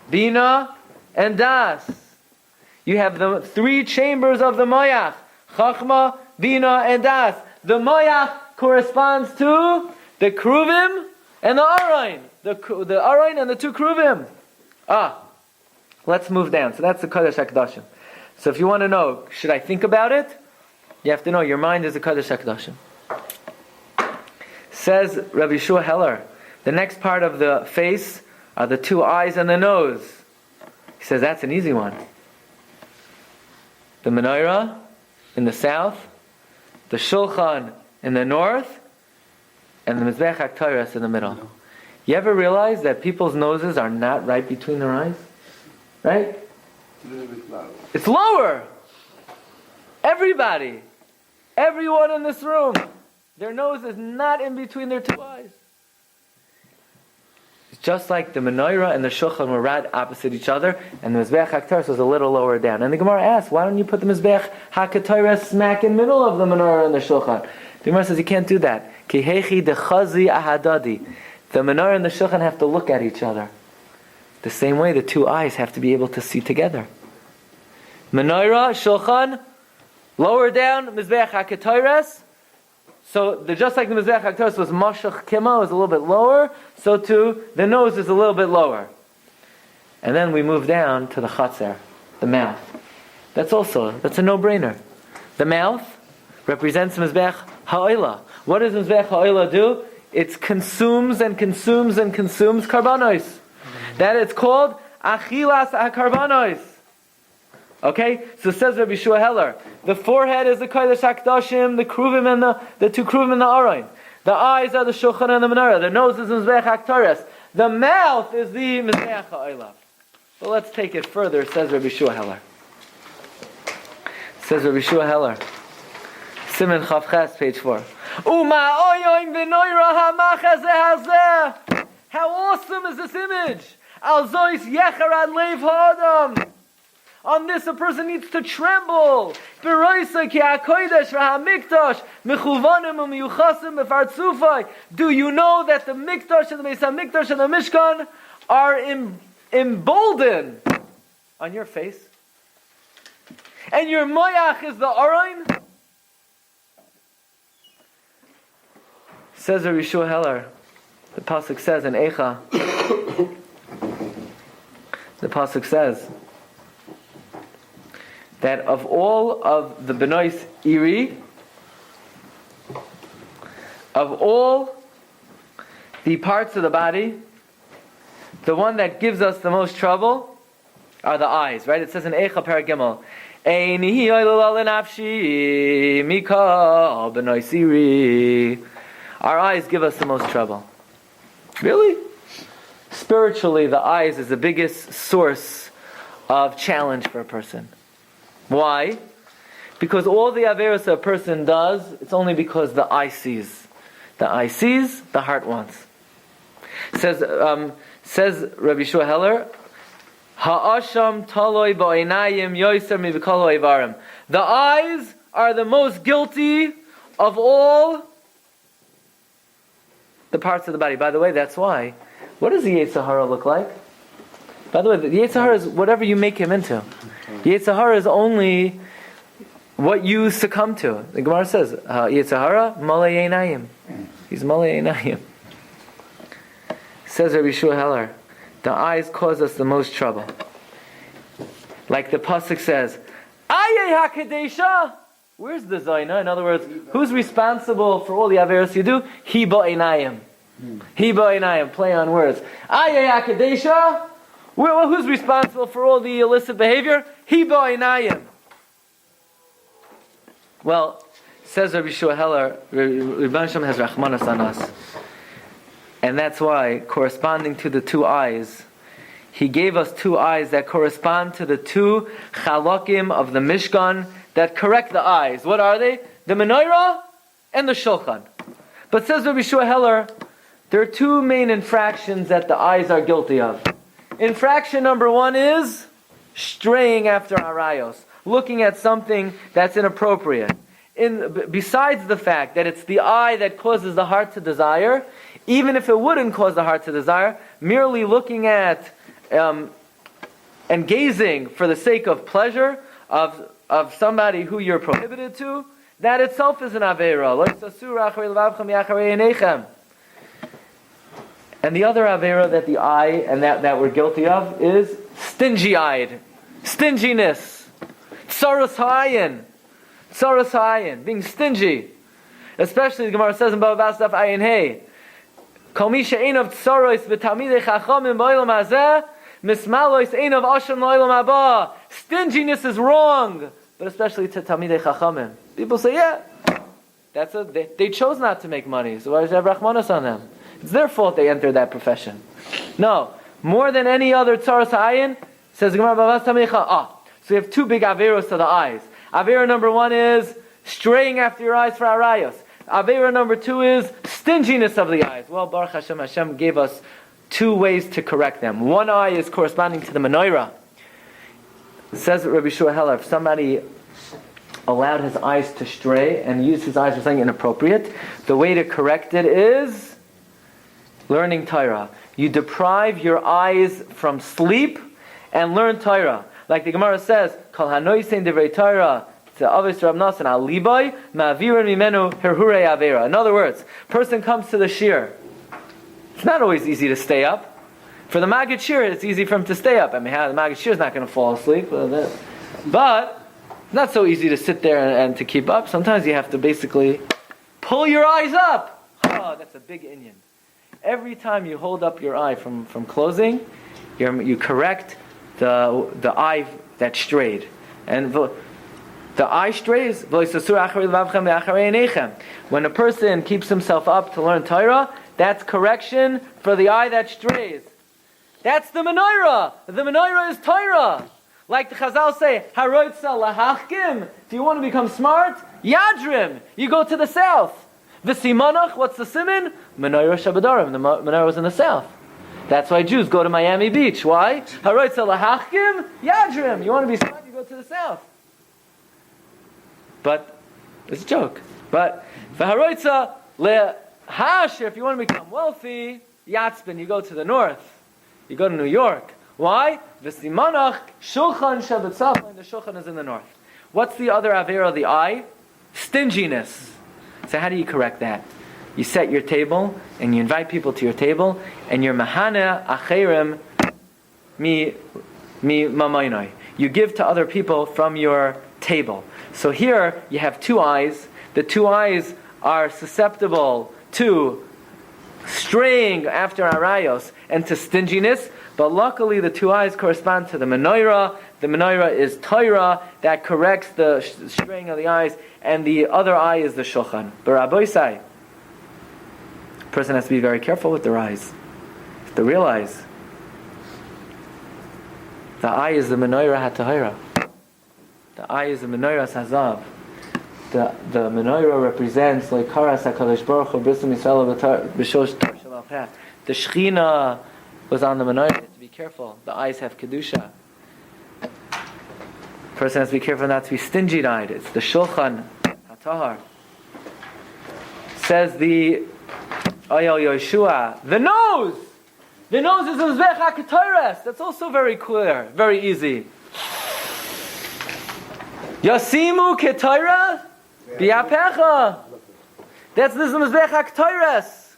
Bina, and Das. You have the three chambers of the Moyach, Chachma, Bina, and Das. The Moyach corresponds to the Kruvim and the Arayin. The Arayin and the two Kruvim. Let's move down. So that's the Kodesh HaKadoshim. So if you want to know, should I think about it? You have to know your mind is the Kodesh HaKadoshim. Says Rabbi Yehoshua Heller, the next part of the face are the two eyes and the nose. He says that's an easy one. The menorah in the south, the shulchan in the north, and the mizbech haktoras in the middle. You ever realize that people's noses are not right between their eyes? Right? It's lower. Everybody, everyone in this room, their nose is not in between their two eyes. It's just like the menorah and the shulchan were right opposite each other, and the mizbech haktoras was a little lower down. And the Gemara asks, why don't you put the mizbech haktoras smack in the middle of the menorah and the shulchan? The Gemara says you can't do that. Ki hechi dechazi ahadadi. The menorah and the shulchan have to look at each other. The same way the two eyes have to be able to see together. Menorah, Shulchan, lower down, Mizbeach HaKetores. So just like the Mizbeach HaKetores was Mashach Kima, was a little bit lower, so too the nose is a little bit lower. And then we move down to the Chatzer, the mouth. That's a no-brainer. The mouth represents Mizbeach Ha'olah. What does Mizbeach Ha'olah do? It consumes and consumes and consumes karbanos. That it's called Achilas HaKarbanos. Okay? So says Rabbi Shua Heller, the forehead is the Kodesh HaKadoshim, the Kruvim and the two Kruvim and the Aron. The eyes are the Shulchan and the Menorah. The nose is Mizbeach HaKetores. The mouth is the Mizbeach Ha'olah. But let's take it further, says Rabbi Shua Heller. Says Rabbi Shua Heller. Siman Chav Ches, page 4. How awesome is this image? On this a person needs to tremble. Do you know that the Mikdash and the Beis HaMikdash and the Mishkan are emboldened on your face? And your moyach is the Aron? Says Rabbi Shua Heller, the pasuk says in Eicha, the pasuk says that of all of the Benois Iri, of all the parts of the body, the one that gives us the most trouble are the eyes, right? It says in Eicha Perek Gimel, Eini oilal nafshi mikol Benois Iri. Our eyes give us the most trouble. Really? Spiritually, the eyes is the biggest source of challenge for a person. Why? Because all the averos a person does, it's only because the eye sees. The eye sees, the heart wants. Says Rabbi Shua Heller, Ha'asham taloi ba'inayim yoiser mivikol ha'evarim. The eyes are the most guilty of all the parts of the body. By the way, that's why. What does the Yetzer Hara look like? By the way, the Yetzer Hara is whatever you make him into. Yetzer Hara is only what you succumb to. The Gemara says, Yetzer Hara, malei einayim. He's malei einayim. Says Rabbi Shua Heller, the eyes cause us the most trouble. Like the pasuk says, Ayeh HaKadesha. Where's the Zaina? In other words, who's responsible for all the averos you do? Hi ba'inayim. Hi ba'inayim. Play on words. Ayeh HaKadesha. Who's responsible for all the illicit behavior? Hi ba'inayim. Well, says Rabbi Shua Heller, Rabbi Hashem has rachmanas on us. And that's why, corresponding to the two eyes, he gave us two eyes that correspond to the two chalakim of the Mishkan that correct the eyes. What are they? The Menorah and the Shulchan. But says Rabbi Shua Heller, there are two main infractions that the eyes are guilty of. Infraction number one is straying after arayos, looking at something that's inappropriate. Besides the fact that it's the eye that causes the heart to desire, even if it wouldn't cause the heart to desire, merely looking at and gazing for the sake of pleasure of somebody who you're prohibited to, that itself is an aveira. And the other aveira that the eye and that we're guilty of is stingy-eyed, stinginess, tsaras ha'ayin, being stingy. Especially the Gemara says in Bava Basra Daf Ayin Hey, Kol mi she'einav tsaros v'talmidei chachamim ba'olam hazeh mismalois einav asham la'olam haba. Stinginess is wrong, but especially to talmidei chachamim. People say, yeah, they chose not to make money, so why does it have rachmanas on them? It's their fault they entered that profession. No, more than any other tzaras ha'ayin, says the Gemara Bava Basra. So we have two big averos to the eyes. Avera number one is straying after your eyes for arayos. Avera number two is stinginess of the eyes. Well, Baruch Hashem, Hashem gave us two ways to correct them. One eye is corresponding to the menorah. It says Rabbi Shua Heller, if somebody allowed his eyes to stray and used his eyes for something inappropriate, the way to correct it is learning Torah. You deprive your eyes from sleep and learn Torah. Like the Gemara says, Kol hanoisein divrei Torah to avis Rab Nasan al libay ma'avirin mimenu herhure avera. In other words, person comes to the shiur. It's not always easy to stay up. For the Maggid Shiur, it's easy for him to stay up. I mean, the Maggid Shiur is not going to fall asleep. But it's not so easy to sit there and to keep up. Sometimes you have to basically pull your eyes up. Oh, that's a big Indian. Every time you hold up your eye from closing, you correct the eye that strayed. And the eye strays. When a person keeps himself up to learn Torah, that's correction for the eye that strays. That's the menorah. The menorah is Torah. Like the Chazal say, Haroitza lahachkim. Do you want to become smart? Yadrim. You go to the south. V'simanach, what's the siman? Menorah Shabadarim. The menorah was in the south. That's why Jews go to Miami Beach. Why? Haroitza lahachkim. Yadrim. You want to be smart? You go to the south. But it's a joke. But v'haroitza lehashir. If you want to become wealthy, Yatzbin. You go to the north. You go to New York. Why? V'simanach shulchan shabetzafon. The shulchan is in the north. What's the other avera of the eye? Stinginess. So how do you correct that? You set your table and you invite people to your table and you're mahana acherim mi mamaynoi. You give to other people from your table. So here you have two eyes. The two eyes are susceptible to straying after arayos and to stinginess, but luckily the two eyes correspond to the menorah. The menorah is Torah that corrects the straying of the eyes, and the other eye is the shulchan. But Rabbi say, a person has to be very careful with their eyes. To realize the eye is the menorah hatahira. The eye is the menorah hazav. The menorah represents like Karas HaKadosh Baruch Hu B'Islam Yisrael B'Shosh Tar Shel Peh. The Shechina was on the menorah. You have to be careful. The eyes have kedusha. Person has to be careful not to be stingy-eyed. It's the Shulchan HaTahar. Says the Yehoshua, the nose. The nose is a Mizbech HaKetores. That's also very clear, very easy. Yasimu Ketores. Biapecha. That's the Mizbech HaKetores.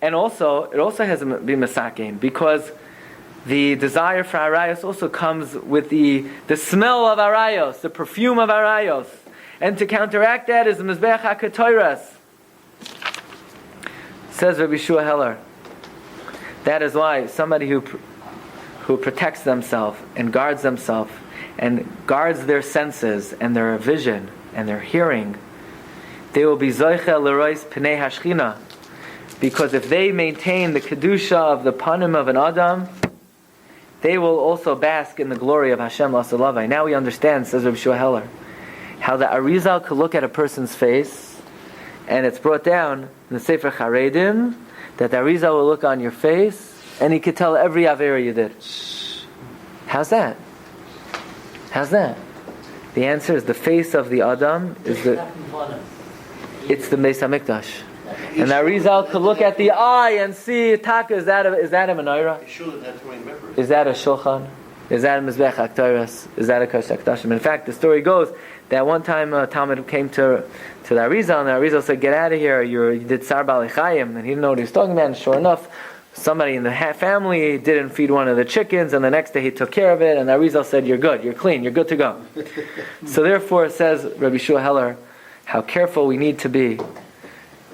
And also, it also has to be Masakin, because the desire for arayos also comes with the smell of arayos, the perfume of arayos. And to counteract that is the Mizbech HaKetores. Says Rabbi Shua Heller. That is why somebody who protects themselves and guards themselves and guards their senses and their vision and their hearing, they will be zoiche lerois pnei hashchina. Because if they maintain the kedusha of the panim of an adam, they will also bask in the glory of Hashem Lasalavai. Now we understand, says Rabbi Shua Heller, how the Arizal could look at a person's face, and it's brought down in the Sefer Charedim that the Arizal will look on your face, and he could tell every avera you did. How's that? How's that? The answer is the face of the Adam is it's the Beis HaMikdash. And the Arizal could look at the eye and see, Taka, is that a menorah? Is that a shulchan? Is that a Mizbech HaKetores? Is that a Kosh HaKodashim? In fact, the story goes that one time Talmud came to the Arizal, and the Arizal said, "Get out of here, you did Sar Bali Chayim." And he didn't know what he was talking about, and sure enough, somebody in the family didn't feed one of the chickens, and the next day he took care of it, and the Arizal said, "You're good, you're clean, you're good to go." So therefore, says Rabbi Shua Heller, how careful we need to be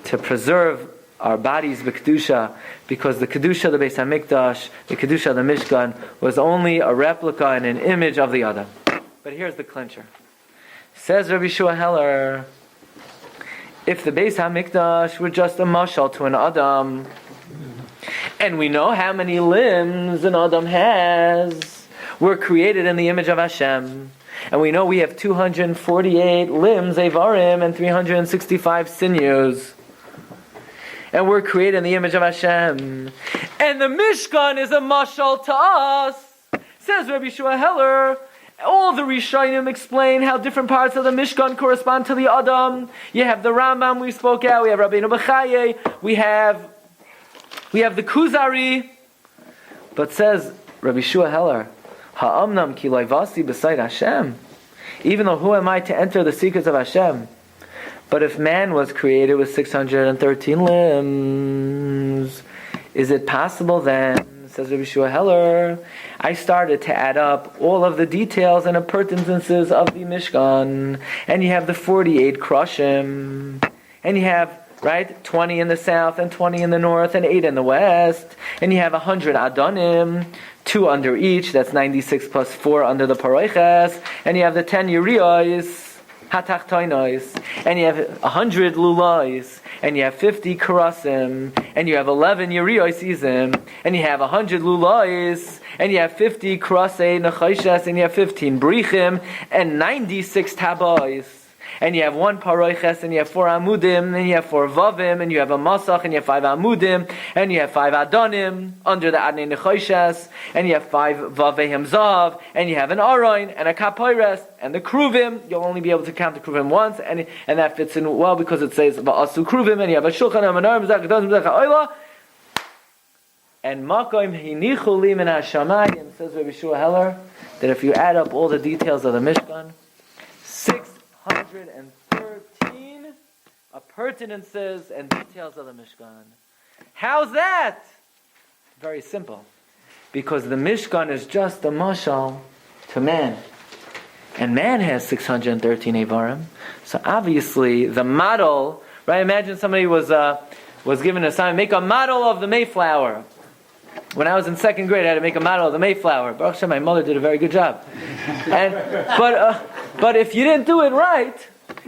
to preserve our bodies b'kedusha, because the kedusha of the Beis Hamikdash, the kedusha of the Mishkan, was only a replica and an image of the Adam. But here's the clincher. Says Rabbi Shua Heller, if the Beis Hamikdash were just a mashal to an Adam, and we know how many limbs an Adam has, we're created in the image of Hashem, and we know we have 248 limbs, Evarim, and 365 sinews, and we're created in the image of Hashem, and the Mishkan is a mashal to us, says Rabbi Shua Heller. All the Rishonim explain how different parts of the Mishkan correspond to the Adam. You have the Rambam we spoke out, we have Rabbeinu Bechaye, we have the Kuzari. But says Rabbi Shua Heller, Ha'amnam ki loivasi beside Hashem. Even though who am I to enter the secrets of Hashem? But if man was created with 613 limbs, is it possible then, says Rabbi Shua Heller, I started to add up all of the details and appurtenances of the Mishkan, and you have the 48 Krushim, and you have, right, 20 in the south, and 20 in the north, and 8 in the west, and you have 100 Adonim, 2 under each, that's 96 plus 4 under the Paroiches, and you have the 10 Urios, Hatachtoinos, and you have 100 Lulais, and you have 50 Karasim, and you have 11 Uriosizim, and you have 100 Lulais, and you have 50 Krasei Nechaishes, and you have 15 Brichim, and 96 Tabais. And you have 1 Paroiches, and you have 4 Amudim, and you have 4 Vavim, and you have a Masach, and you have 5 Amudim, and you have 5 Adonim under the Adnei Nechaishes, and you have 5 Vavehim Zav, and you have an Aroin, and a Kapoires, and the Kruvim. You'll only be able to count the Kruvim once, and that fits in well because it says Va'asu Kruvim, and you have a Shulchan, and a Menorah, Mizrach, Adonim, Mizrach, Ha'olah, and Makoim Hinichu Li Min HaShamayim, says Rabbi Shua Heller, that if you add up all the details of the Mishkan, 613 appurtenances and details of the Mishkan. How's that? Very simple. Because the Mishkan is just a mashal to man. And man has 613 Avarim. So obviously the model, right? Imagine somebody was given an assignment, make a model of the Mayflower. When I was in 2nd grade, I had to make a model of the Mayflower. Baruch Hashem, my mother did a very good job. But if you didn't do it right,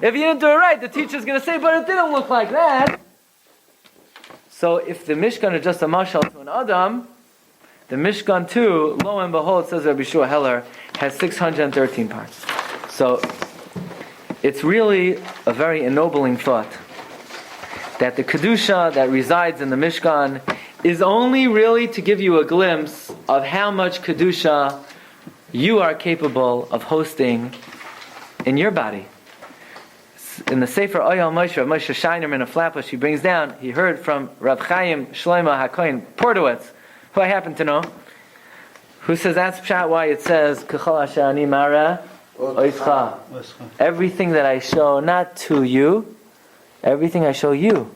the teacher's going to say, but it didn't look like that. So if the Mishkan is just a mashal to an Adam, the Mishkan too, lo and behold, says Rabbi Shua Heller, has 613 parts. So it's really a very ennobling thought that the Kedusha that resides in the Mishkan is only really to give you a glimpse of how much Kedusha you are capable of hosting in your body. In the Sefer Oyal Moshe, Moshe Shiner in a Flatbush, he brings down, he heard from Rav Chaim Shlomo HaKohen Portowitz, who I happen to know, who says that's pshat why it says, K'chol asher ani mara oischa. Everything that I show, not to you, everything I show you.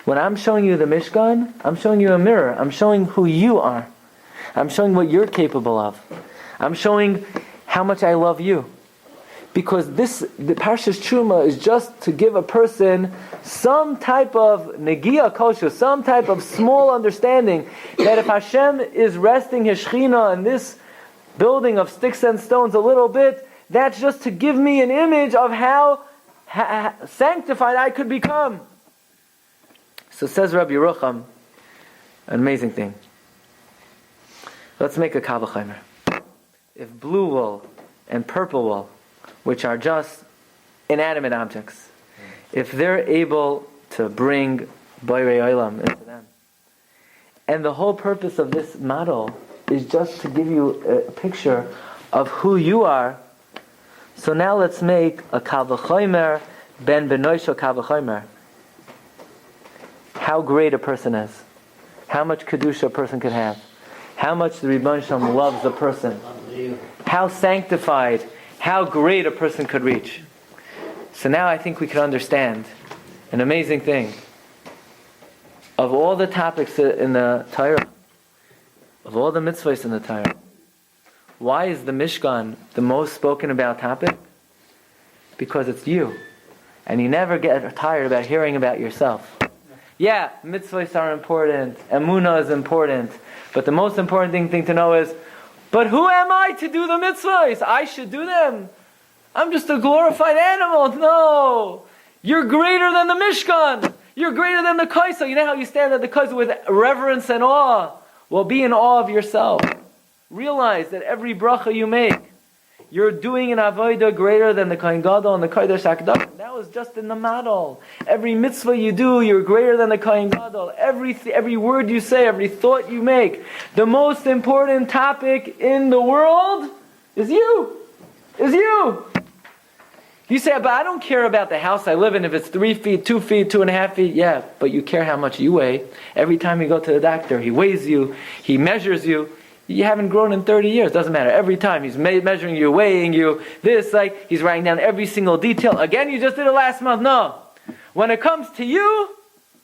When I'm showing you the Mishkan, I'm showing you a mirror. I'm showing who you are. I'm showing what you're capable of. I'm showing how much I love you. Because the Parshas Terumah is just to give a person some type of negia kosher, some type of small understanding that if Hashem is resting His Shechina in this building of sticks and stones a little bit, that's just to give me an image of how sanctified I could become. So says Rabbi Yerucham, an amazing thing. Let's make a Kal V'chomer. If blue wool and purple wool, which are just inanimate objects, if they're able to bring Boirei Olam into them, and the whole purpose of this model is just to give you a picture of who you are, so now let's make a Kal V'chomer ben Benoisho Kal V'chomer. How great a person is, how much Kedusha a person could have, how much the Rebbeinu Shalom loves a person, how sanctified, how great a person could reach. So now I think we can understand an amazing thing. Of all the topics in the Torah, of all the mitzvahs in the Torah, why is the Mishkan the most spoken about topic? Because it's you. And you never get tired about hearing about yourself. Yeah, mitzvahs are important, emunah is important, but the most important thing to know is, but who am I to do the mitzvahs? I should do them. I'm just a glorified animal. No! You're greater than the Mishkan. You're greater than the Kaisa. You know how you stand at the Kaisa with reverence and awe? Well, be in awe of yourself. Realize that every bracha you make, you're doing an avodah greater than the Kohen Gadol and the Kodesh HaKadosh. That was just in the model. Every mitzvah you do, you're greater than the Kohen Gadol. Every word you say, every thought you make. The most important topic in the world is you. Is you. You say, but I don't care about the house I live in, if it's 3 feet, 2 feet, 2.5 feet. Yeah, but you care how much you weigh. Every time you go to the doctor, he weighs you, he measures you. You haven't grown in 30 years. Doesn't matter. Every time he's measuring you, weighing you, he's writing down every single detail. Again, you just did it last month. No. When it comes to you,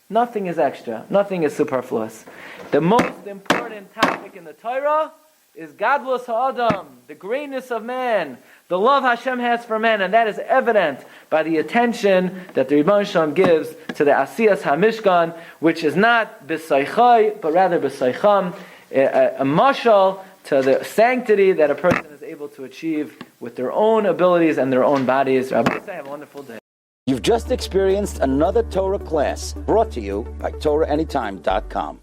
nothing is extra. Nothing is superfluous. The most important topic in the Torah is Gadlus Ha'adam, the greatness of man, the love Hashem has for man, and that is evident by the attention that the Rebbeinu Shalom gives to the Asiyas HaMishkan, which is not b'saychai, but rather b'saycham, a mashal to the sanctity that a person is able to achieve with their own abilities and their own bodies. Rabbi, have a wonderful day. You've just experienced another Torah class brought to you by TorahAnytime.com.